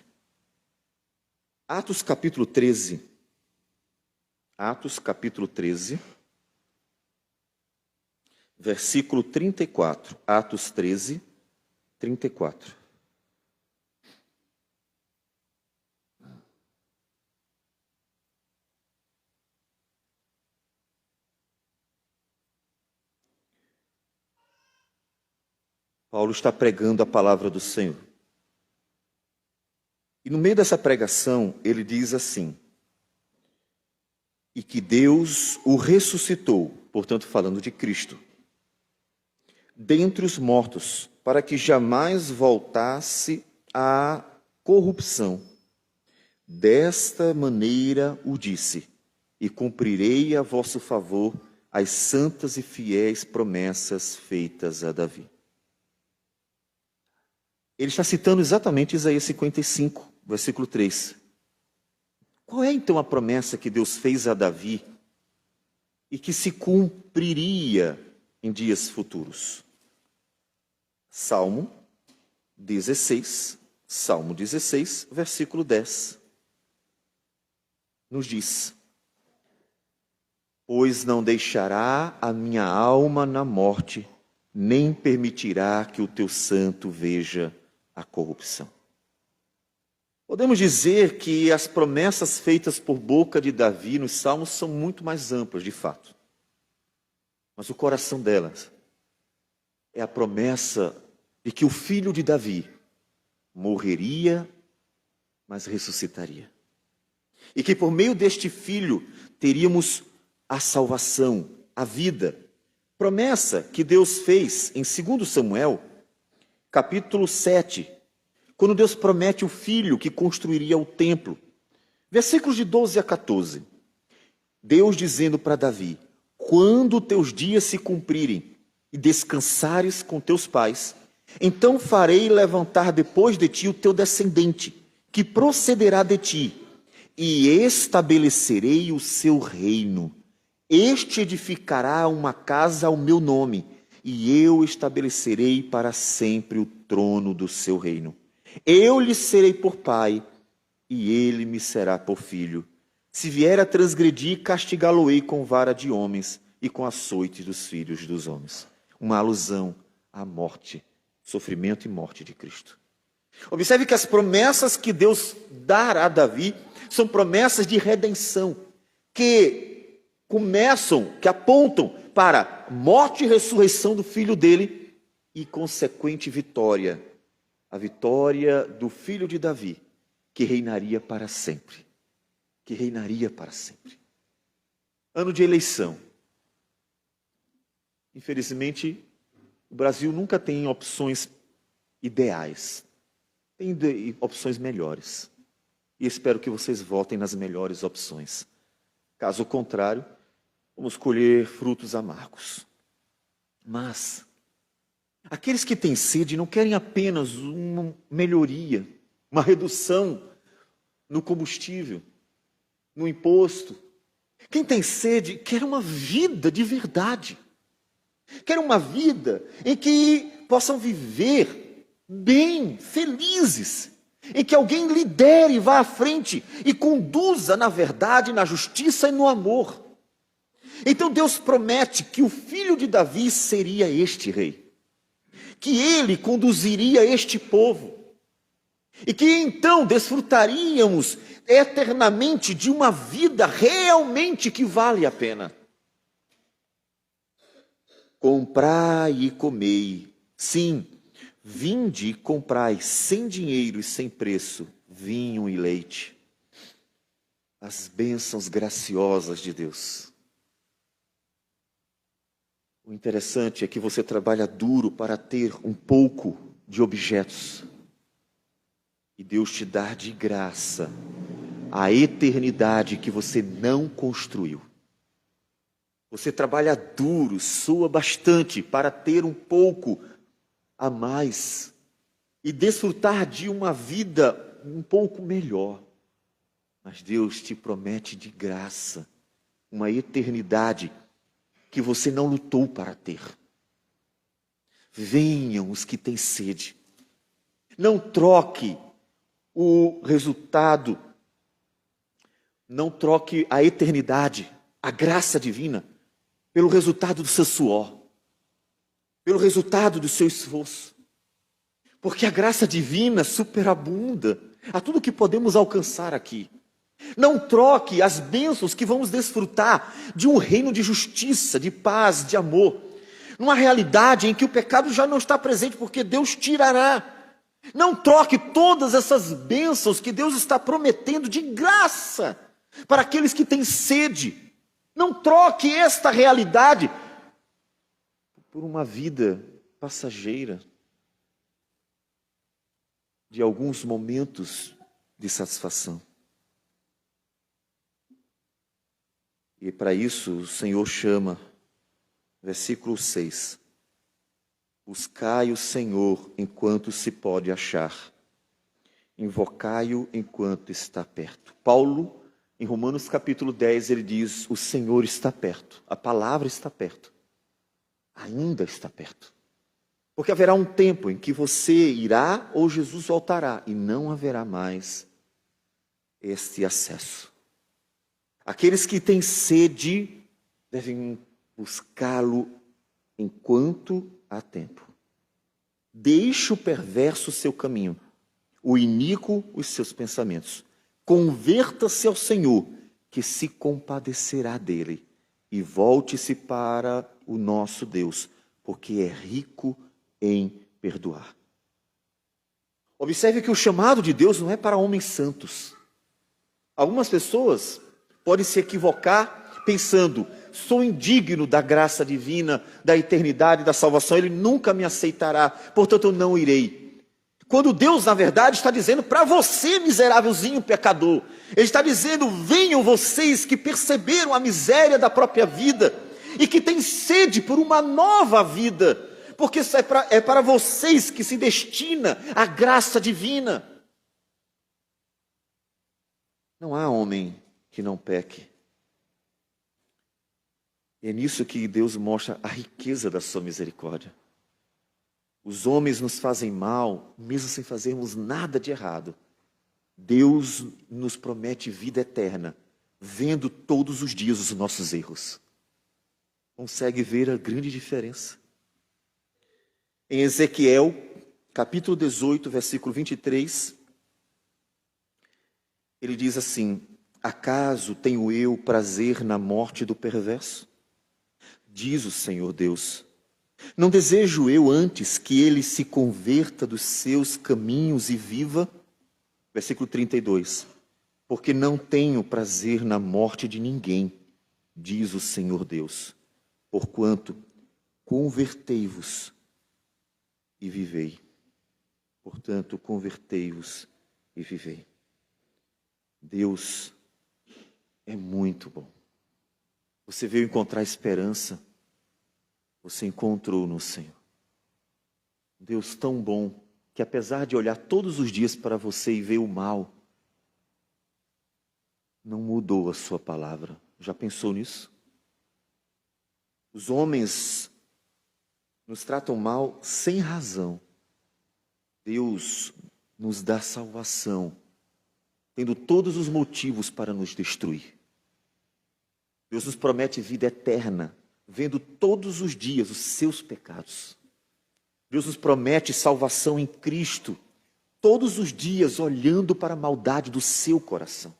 Atos capítulo 13. Atos capítulo 13. Versículo 34. Atos 13, 34. Paulo está pregando a palavra do Senhor. E no meio dessa pregação, ele diz assim: e que Deus o ressuscitou, portanto falando de Cristo, dentre os mortos, para que jamais voltasse à corrupção. Desta maneira o disse: e cumprirei a vosso favor as santas e fiéis promessas feitas a Davi. Ele está citando exatamente Isaías 55, versículo 3. Qual é então a promessa que Deus fez a Davi e que se cumpriria em dias futuros? Salmo 16, versículo 10. Nos diz: pois não deixará a minha alma na morte, nem permitirá que o teu santo veja a corrupção. Podemos dizer que as promessas feitas por boca de Davi nos Salmos são muito mais amplas, de fato. Mas o coração delas é a promessa de que o filho de Davi morreria, mas ressuscitaria. E que por meio deste filho teríamos a salvação, a vida. Promessa que Deus fez em 2 Samuel, capítulo 7, quando Deus promete o filho que construiria o templo. Versículos de 12 a 14. Deus dizendo para Davi: quando teus dias se cumprirem e descansares com teus pais, então farei levantar depois de ti o teu descendente, que procederá de ti, e estabelecerei o seu reino. Este edificará uma casa ao meu nome, e eu estabelecerei para sempre o trono do seu reino. Eu lhe serei por pai, e ele me será por filho. Se vier a transgredir, castigá-lo-ei com vara de homens e com açoite dos filhos dos homens. Uma alusão à morte, sofrimento e morte de Cristo. Observe que as promessas que Deus dá a Davi são promessas de redenção, que apontam para morte e ressurreição do filho dele e consequente vitória, a vitória do filho de Davi, que reinaria para sempre. Que reinaria para sempre. Ano de eleição. Infelizmente, o Brasil nunca tem opções ideais. Tem opções melhores. E espero que vocês votem nas melhores opções. Caso contrário, vamos colher frutos amargos. Mas aqueles que têm sede não querem apenas uma melhoria, uma redução no combustível, no imposto. Quem tem sede quer uma vida de verdade. Quer uma vida em que possam viver bem, felizes, em que alguém lidere, vá à frente e conduza na verdade, na justiça e no amor. Então Deus promete que o filho de Davi seria este rei, que ele conduziria este povo, e que então desfrutaríamos eternamente de uma vida realmente que vale a pena. Comprai e comei, sim, vinde e comprai sem dinheiro e sem preço, vinho e leite. As bênçãos graciosas de Deus. O interessante é que você trabalha duro para ter um pouco de objetos. E Deus te dá de graça a eternidade que você não construiu. Você trabalha duro, sua bastante para ter um pouco a mais e desfrutar de uma vida um pouco melhor. Mas Deus te promete de graça uma eternidade que você não lutou para ter. Venham os que têm sede. Não troque o resultado, não troque a eternidade, a graça divina, pelo resultado do seu suor, pelo resultado do seu esforço. Porque a graça divina superabunda a tudo que podemos alcançar aqui. Não troque as bênçãos que vamos desfrutar de um reino de justiça, de paz, de amor, numa realidade em que o pecado já não está presente, porque Deus tirará. Não troque todas essas bênçãos que Deus está prometendo de graça para aqueles que têm sede. Não troque esta realidade por uma vida passageira de alguns momentos de satisfação. E para isso o Senhor chama, versículo 6, buscai o Senhor enquanto se pode achar, invocai-o enquanto está perto. Paulo, em Romanos capítulo 10, ele diz, o Senhor está perto, a palavra está perto, ainda está perto. Porque haverá um tempo em que você irá ou Jesus voltará e não haverá mais este acesso. Aqueles que têm sede devem buscá-lo enquanto há tempo. Deixe o perverso o seu caminho, o iníquo os seus pensamentos. Converta-se ao Senhor, que se compadecerá dele, e volte-se para o nosso Deus, porque é rico em perdoar. Observe que o chamado de Deus não é para homens santos. Algumas pessoas podem se equivocar pensando, sou indigno da graça divina, da eternidade, da salvação, ele nunca me aceitará, portanto eu não irei. Quando Deus, na verdade, está dizendo para você, miserávelzinho pecador, Ele está dizendo, venham vocês que perceberam a miséria da própria vida e que têm sede por uma nova vida, porque isso é para vocês que se destina a graça divina. Não há homem que não peque. É nisso que Deus mostra a riqueza da sua misericórdia. Os homens nos fazem mal, mesmo sem fazermos nada de errado. Deus nos promete vida eterna, vendo todos os dias os nossos erros. Consegue ver a grande diferença? Em Ezequiel, capítulo 18, versículo 23, ele diz assim, acaso tenho eu prazer na morte do perverso? Diz o Senhor Deus, não desejo eu antes que ele se converta dos seus caminhos e viva? Versículo 32, porque não tenho prazer na morte de ninguém, diz o Senhor Deus, porquanto convertei-vos e vivei. Portanto, convertei-vos e vivei. Deus é muito bom. Você veio encontrar esperança, você encontrou no Senhor. Deus tão bom, que apesar de olhar todos os dias para você e ver o mal, não mudou a sua palavra. Já pensou nisso? Os homens nos tratam mal sem razão. Deus nos dá salvação, tendo todos os motivos para nos destruir. Deus nos promete vida eterna, vendo todos os dias os seus pecados. Deus nos promete salvação em Cristo, todos os dias olhando para a maldade do seu coração.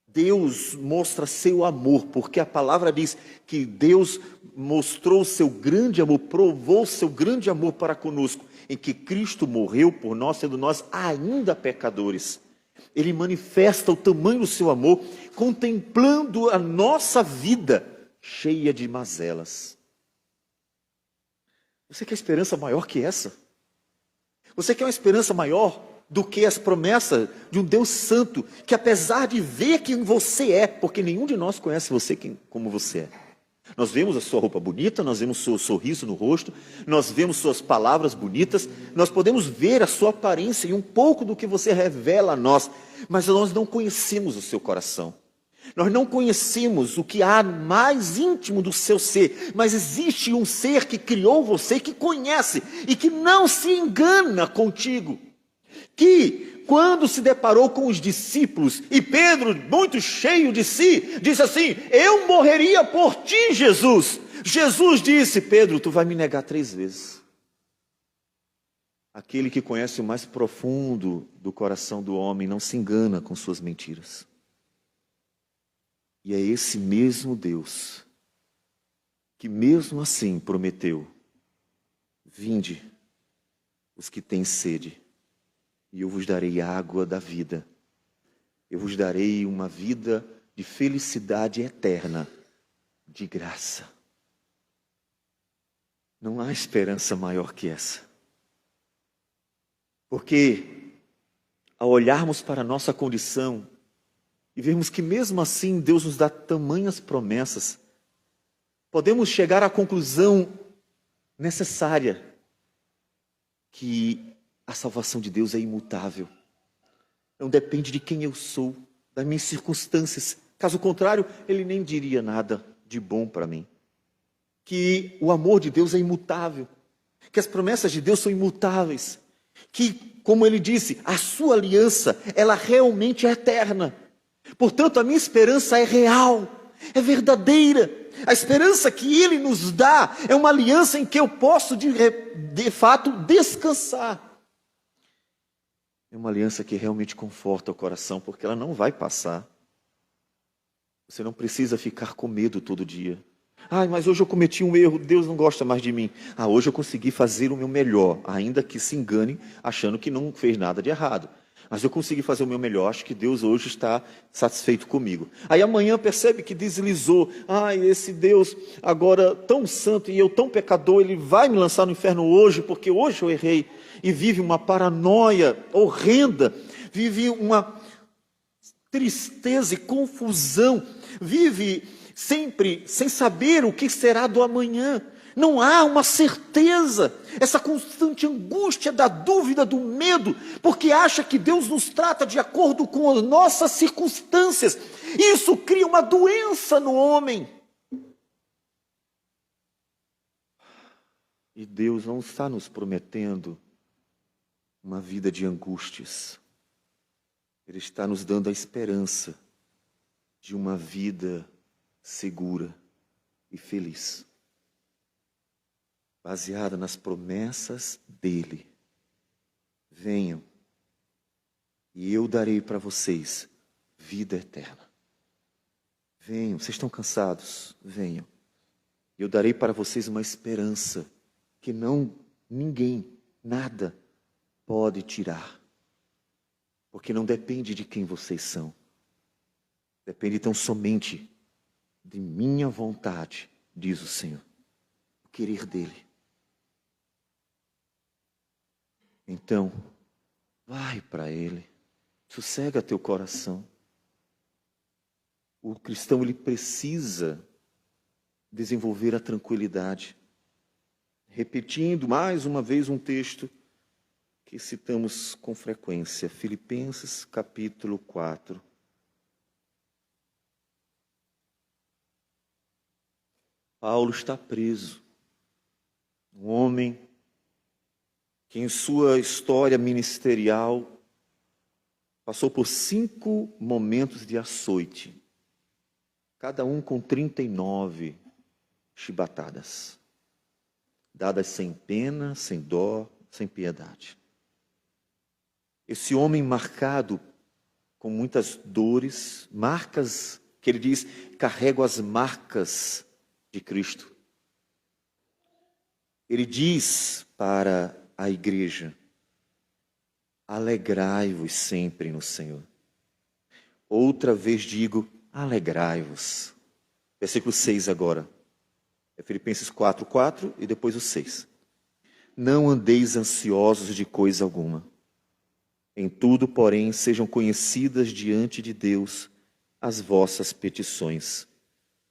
Deus mostra seu amor, porque a palavra diz que Deus mostrou seu grande amor, provou seu grande amor para conosco, em que Cristo morreu por nós, sendo nós ainda pecadores. Ele manifesta o tamanho do seu amor, contemplando a nossa vida cheia de mazelas. Você quer esperança maior que essa? Você quer uma esperança maior do que as promessas de um Deus santo, que apesar de ver quem você é, porque nenhum de nós conhece você como você é. Nós vemos a sua roupa bonita, nós vemos o seu sorriso no rosto, nós vemos suas palavras bonitas, nós podemos ver a sua aparência e um pouco do que você revela a nós, mas nós não conhecemos o seu coração. Nós não conhecemos o que há mais íntimo do seu ser, mas existe um ser que criou você, que conhece e que não se engana contigo. Que quando se deparou com os discípulos, e Pedro, muito cheio de si, disse assim: eu morreria por ti, Jesus. Jesus disse: Pedro, tu vai me negar 3 vezes. Aquele que conhece o mais profundo do coração do homem não se engana com suas mentiras. E é esse mesmo Deus que mesmo assim prometeu: vinde os que têm sede, e eu vos darei água da vida. Eu vos darei uma vida de felicidade eterna, de graça. Não há esperança maior que essa. Porque ao olharmos para a nossa condição e vermos que mesmo assim Deus nos dá tamanhas promessas, podemos chegar à conclusão necessária que a salvação de Deus é imutável. Não depende de quem eu sou, das minhas circunstâncias. Caso contrário, Ele nem diria nada de bom para mim. Que o amor de Deus é imutável. Que as promessas de Deus são imutáveis. Que, como Ele disse, a sua aliança, ela realmente é eterna. Portanto, a minha esperança é real, é verdadeira. A esperança que Ele nos dá é uma aliança em que eu posso, de fato, descansar. É uma aliança que realmente conforta o coração, porque ela não vai passar. Você não precisa ficar com medo todo dia. Mas hoje eu cometi um erro, Deus não gosta mais de mim. Hoje eu consegui fazer o meu melhor, ainda que se engane achando que não fez nada de errado. Mas eu consegui fazer o meu melhor, acho que Deus hoje está satisfeito comigo. Aí amanhã percebe que deslizou. Esse Deus agora tão santo e eu tão pecador, Ele vai me lançar no inferno hoje, porque hoje eu errei. E vive uma paranoia horrenda, vive uma tristeza e confusão, vive sempre sem saber o que será do amanhã. Não há uma certeza, essa constante angústia da dúvida, do medo, porque acha que Deus nos trata de acordo com as nossas circunstâncias. Isso cria uma doença no homem. E Deus não está nos prometendo uma vida de angústias. Ele está nos dando a esperança de uma vida segura e feliz, baseada nas promessas dele. Venham, e eu darei para vocês vida eterna. Venham, vocês estão cansados? Venham. Eu darei para vocês uma esperança que ninguém, nada pode tirar. Porque não depende de quem vocês são. Depende tão somente de minha vontade, diz o Senhor. O querer dele. Então, vai para Ele, sossega teu coração. O cristão, ele precisa desenvolver a tranquilidade. Repetindo mais uma vez um texto que citamos com frequência, Filipenses capítulo 4. Paulo está preso, um homem que em sua história ministerial passou por 5 momentos de açoite, cada um com 39 chibatadas, dadas sem pena, sem dó, sem piedade. Esse homem marcado com muitas dores, marcas que ele diz, carrego as marcas de Cristo. Ele diz para a igreja, alegrai-vos sempre no Senhor. Outra vez digo, alegrai-vos. Versículo 6 agora. É Filipenses 4:4 e depois o 6. Não andeis ansiosos de coisa alguma. Em tudo, porém, sejam conhecidas diante de Deus as vossas petições,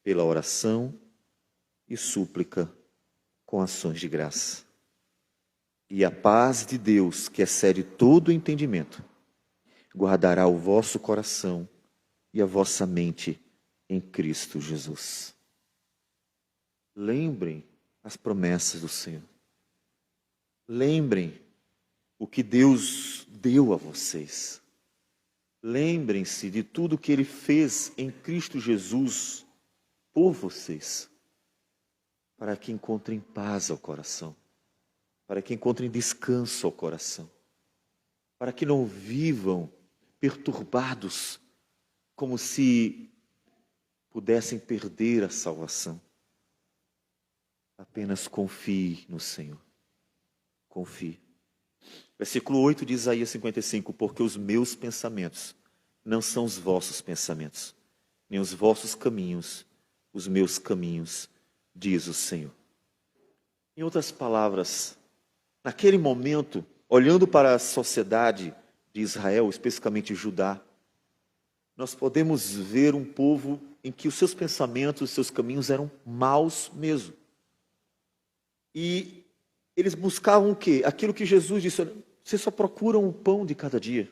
pela oração e súplica com ações de graça. E a paz de Deus, que excede todo o entendimento, guardará o vosso coração e a vossa mente em Cristo Jesus. Lembrem as promessas do Senhor. Lembrem o que Deus deu a vocês. Lembrem-se de tudo que Ele fez em Cristo Jesus por vocês, para que encontrem paz ao coração, para que encontrem descanso ao coração, para que não vivam perturbados, como se pudessem perder a salvação. Apenas confie no Senhor. Confie. Versículo 8 de Isaías 55, porque os meus pensamentos não são os vossos pensamentos, nem os vossos caminhos, os meus caminhos, diz o Senhor. Em outras palavras, naquele momento, olhando para a sociedade de Israel, especificamente Judá, nós podemos ver um povo em que os seus pensamentos, os seus caminhos eram maus mesmo. E eles buscavam o quê? Aquilo que Jesus disse, olha, vocês só procuram o pão de cada dia.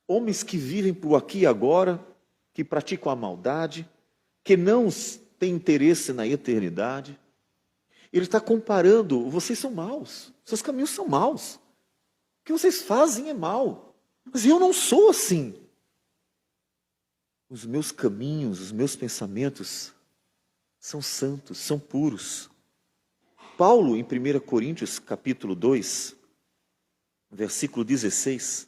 Homens que vivem por aqui e agora, que praticam a maldade, que não têm interesse na eternidade. Ele está comparando, vocês são maus, seus caminhos são maus. O que vocês fazem é mal. Mas eu não sou assim. Os meus caminhos, os meus pensamentos são santos, são puros. Paulo, em 1 Coríntios, capítulo 2, versículo 16,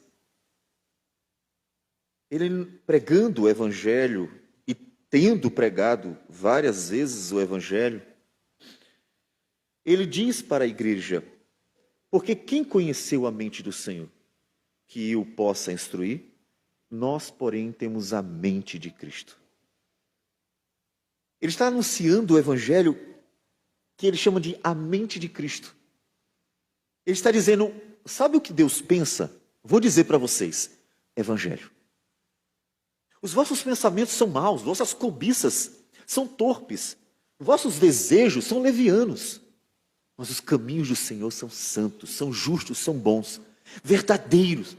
ele pregando o Evangelho e tendo pregado várias vezes o Evangelho, ele diz para a igreja, porque quem conheceu a mente do Senhor, que o possa instruir? Nós, porém, temos a mente de Cristo. Ele está anunciando o Evangelho que ele chama de a mente de Cristo. Ele está dizendo, sabe o que Deus pensa? Vou dizer para vocês, Evangelho. Os vossos pensamentos são maus, vossas cobiças são torpes, vossos desejos são levianos. Mas os caminhos do Senhor são santos, são justos, são bons, verdadeiros.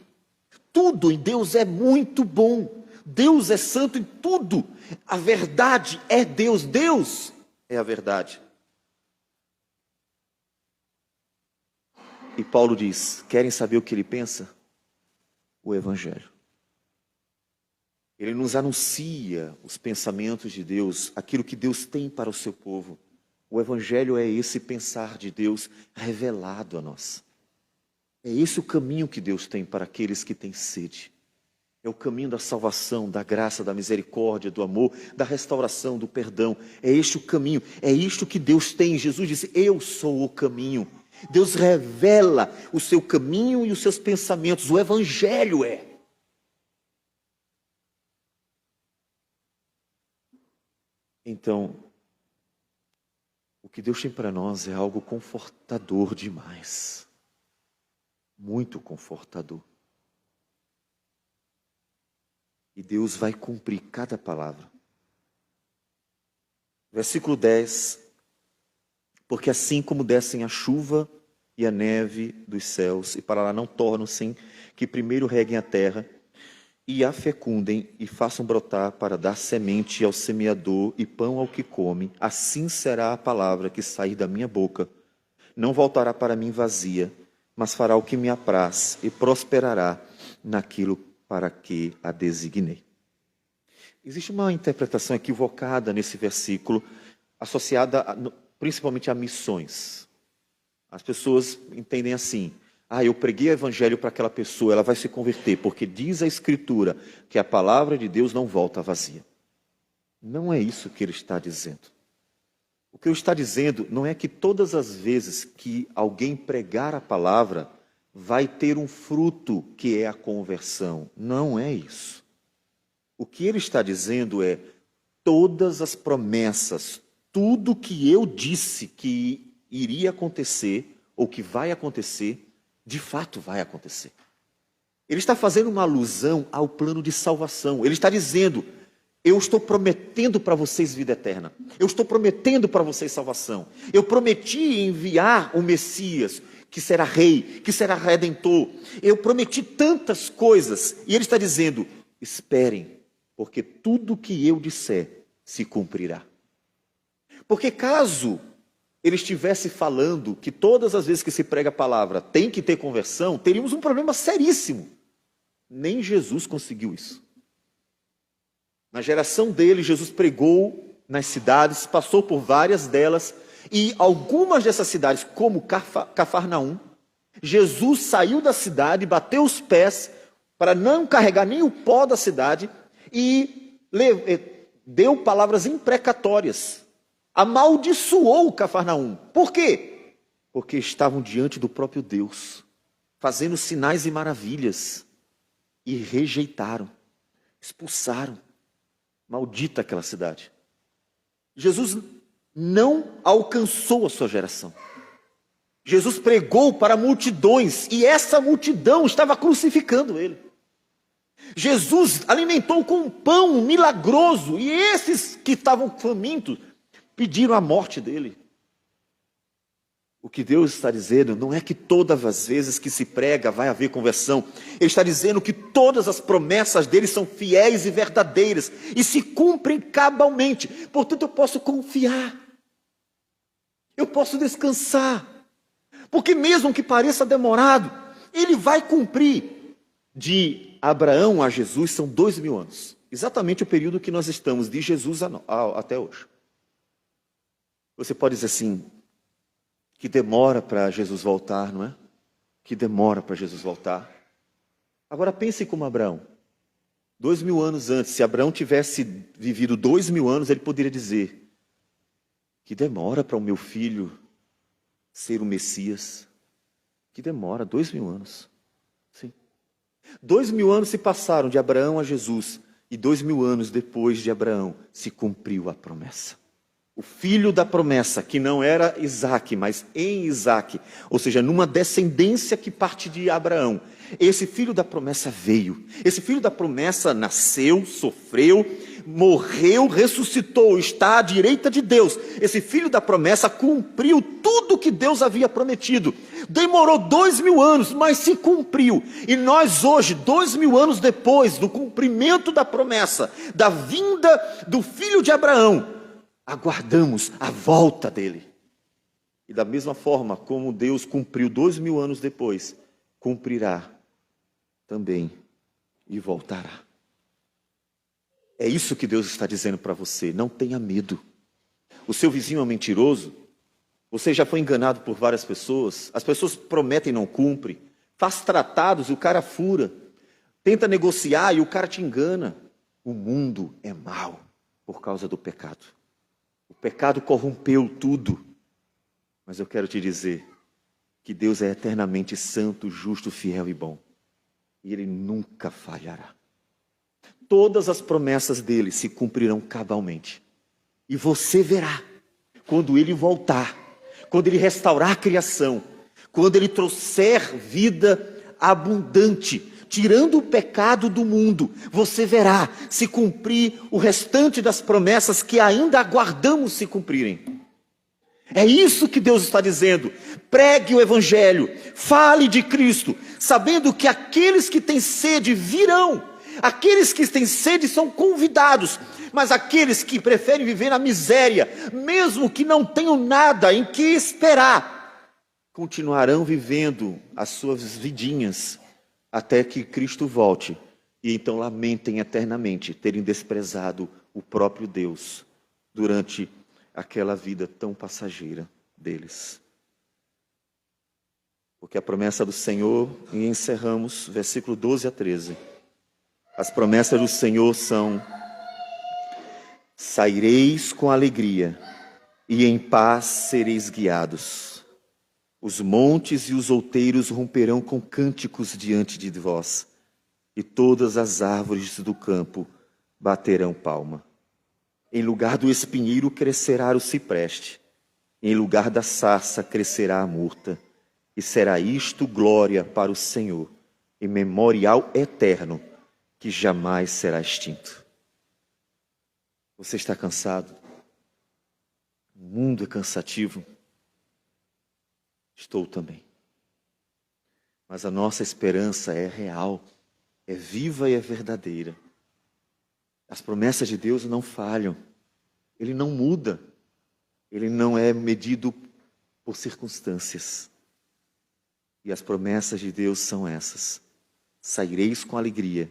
Tudo em Deus é muito bom. Deus é santo em tudo. A verdade é Deus. Deus é a verdade. E Paulo diz, querem saber o que ele pensa? O Evangelho. Ele nos anuncia os pensamentos de Deus, aquilo que Deus tem para o seu povo. O Evangelho é esse pensar de Deus revelado a nós. É esse o caminho que Deus tem para aqueles que têm sede. É o caminho da salvação, da graça, da misericórdia, do amor, da restauração, do perdão. É este o caminho, é isto que Deus tem. Jesus disse, eu sou o caminho. Deus revela o seu caminho e os seus pensamentos. O Evangelho é. Então, o que Deus tem para nós é algo confortador demais. Muito confortador. E Deus vai cumprir cada palavra. Versículo 10. Porque assim como descem a chuva e a neve dos céus, e para lá não tornam sem que primeiro reguem a terra, e a fecundem e façam brotar para dar semente ao semeador e pão ao que come, assim será a palavra que sair da minha boca. Não voltará para mim vazia, mas fará o que me apraz e prosperará naquilo para que a designei. Existe uma interpretação equivocada nesse versículo, associada principalmente a missões. As pessoas entendem assim: eu preguei o evangelho para aquela pessoa, ela vai se converter, porque diz a Escritura que a palavra de Deus não volta vazia. Não é isso que ele está dizendo. O que ele está dizendo não é que todas as vezes que alguém pregar a palavra, vai ter um fruto que é a conversão. Não é isso. O que ele está dizendo é: todas as promessas, tudo que eu disse que iria acontecer, ou que vai acontecer, de fato vai acontecer. Ele está fazendo uma alusão ao plano de salvação. Ele está dizendo: eu estou prometendo para vocês vida eterna. Eu estou prometendo para vocês salvação. Eu prometi enviar o Messias, que será rei, que será redentor. Eu prometi tantas coisas. E ele está dizendo: esperem, porque tudo que eu disser se cumprirá. Porque caso ele estivesse falando que todas as vezes que se prega a palavra tem que ter conversão, teríamos um problema seríssimo. Nem Jesus conseguiu isso. Na geração dele, Jesus pregou nas cidades, passou por várias delas, e algumas dessas cidades, como Cafarnaum, Jesus saiu da cidade, bateu os pés para não carregar nem o pó da cidade e deu palavras imprecatórias. Amaldiçoou Cafarnaum. Por quê? Porque estavam diante do próprio Deus, fazendo sinais e maravilhas, e rejeitaram, expulsaram. Maldita aquela cidade. Jesus não alcançou a sua geração. Jesus pregou para multidões, e essa multidão estava crucificando ele. Jesus alimentou com um pão milagroso, e esses que estavam famintos pediram a morte dele. O que Deus está dizendo não é que todas as vezes que se prega vai haver conversão. Ele está dizendo que todas as promessas dele são fiéis e verdadeiras e se cumprem cabalmente. Portanto, eu posso confiar. Eu posso descansar. Porque mesmo que pareça demorado, ele vai cumprir. De Abraão a Jesus são 2000 anos. Exatamente o período que nós estamos de Jesus até hoje. Você pode dizer assim: que demora para Jesus voltar, não é? Que demora para Jesus voltar. Agora pense como Abraão. 2000 anos antes, se Abraão tivesse vivido 2000 anos, ele poderia dizer: que demora para o meu filho ser o Messias. Que demora, 2000 anos. Sim. 2000 anos se passaram de Abraão a Jesus, e 2000 anos depois de Abraão se cumpriu a promessa. O filho da promessa, que não era Isaque, mas em Isaque, ou seja, numa descendência que parte de Abraão. Esse filho da promessa veio. Esse filho da promessa nasceu, sofreu, morreu, ressuscitou, está à direita de Deus. Esse filho da promessa cumpriu tudo que Deus havia prometido. Demorou 2000 anos, mas se cumpriu. E nós hoje, 2000 anos depois do cumprimento da promessa, da vinda do filho de Abraão, aguardamos a volta dele. E da mesma forma como Deus cumpriu 2000 anos depois, cumprirá também e voltará. É isso que Deus está dizendo para você: não tenha medo. O seu vizinho é um mentiroso, você já foi enganado por várias pessoas, as pessoas prometem e não cumprem, faz tratados e o cara fura, tenta negociar e o cara te engana. O mundo é mau por causa do pecado. O pecado corrompeu tudo. Mas eu quero te dizer que Deus é eternamente santo, justo, fiel e bom. E Ele nunca falhará. Todas as promessas dele se cumprirão cabalmente. E você verá, quando Ele voltar, quando Ele restaurar a criação, quando Ele trouxer vida abundante, tirando o pecado do mundo, você verá se cumprir o restante das promessas que ainda aguardamos se cumprirem. É isso que Deus está dizendo. Pregue o Evangelho, fale de Cristo, sabendo que aqueles que têm sede virão. Aqueles que têm sede são convidados, mas aqueles que preferem viver na miséria, mesmo que não tenham nada em que esperar, continuarão vivendo as suas vidinhas até que Cristo volte e então lamentem eternamente terem desprezado o próprio Deus durante aquela vida tão passageira deles. Porque a promessa do Senhor, e encerramos, versículo 12 a 13. As promessas do Senhor são: saireis com alegria, e em paz sereis guiados. Os montes e os outeiros romperão com cânticos diante de vós, e todas as árvores do campo baterão palma. Em lugar do espinheiro crescerá o cipreste, em lugar da sarça crescerá a murta, e será isto glória para o Senhor, e memorial eterno, que jamais será extinto. Você está cansado? O mundo é cansativo? Estou também. Mas a nossa esperança é real, é viva e é verdadeira. As promessas de Deus não falham. Ele não muda. Ele não é medido por circunstâncias. E as promessas de Deus são essas: saireis com alegria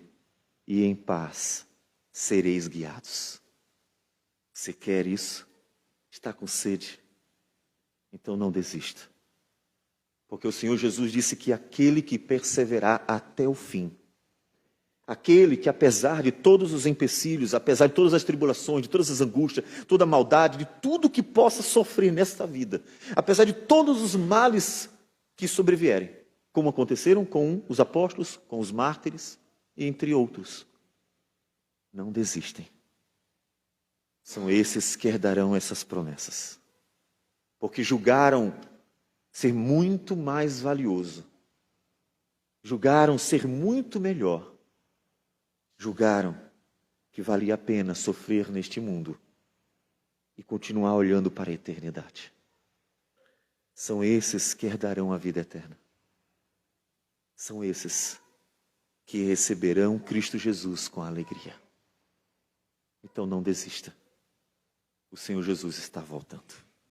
e em paz sereis guiados. Você quer isso? Está com sede? Então não desista. Porque o Senhor Jesus disse que aquele que perseverar até o fim, aquele que apesar de todos os empecilhos, apesar de todas as tribulações, de todas as angústias, toda a maldade, de tudo que possa sofrer nesta vida, apesar de todos os males que sobrevierem, como aconteceram com os apóstolos, com os mártires, e entre outros, não desistem. São esses que herdarão essas promessas, porque julgaram ser muito mais valioso, julgaram ser muito melhor, julgaram que valia a pena sofrer neste mundo e continuar olhando para a eternidade. São esses que herdarão a vida eterna. São esses que receberão Cristo Jesus com alegria. Então não desista. O Senhor Jesus está voltando.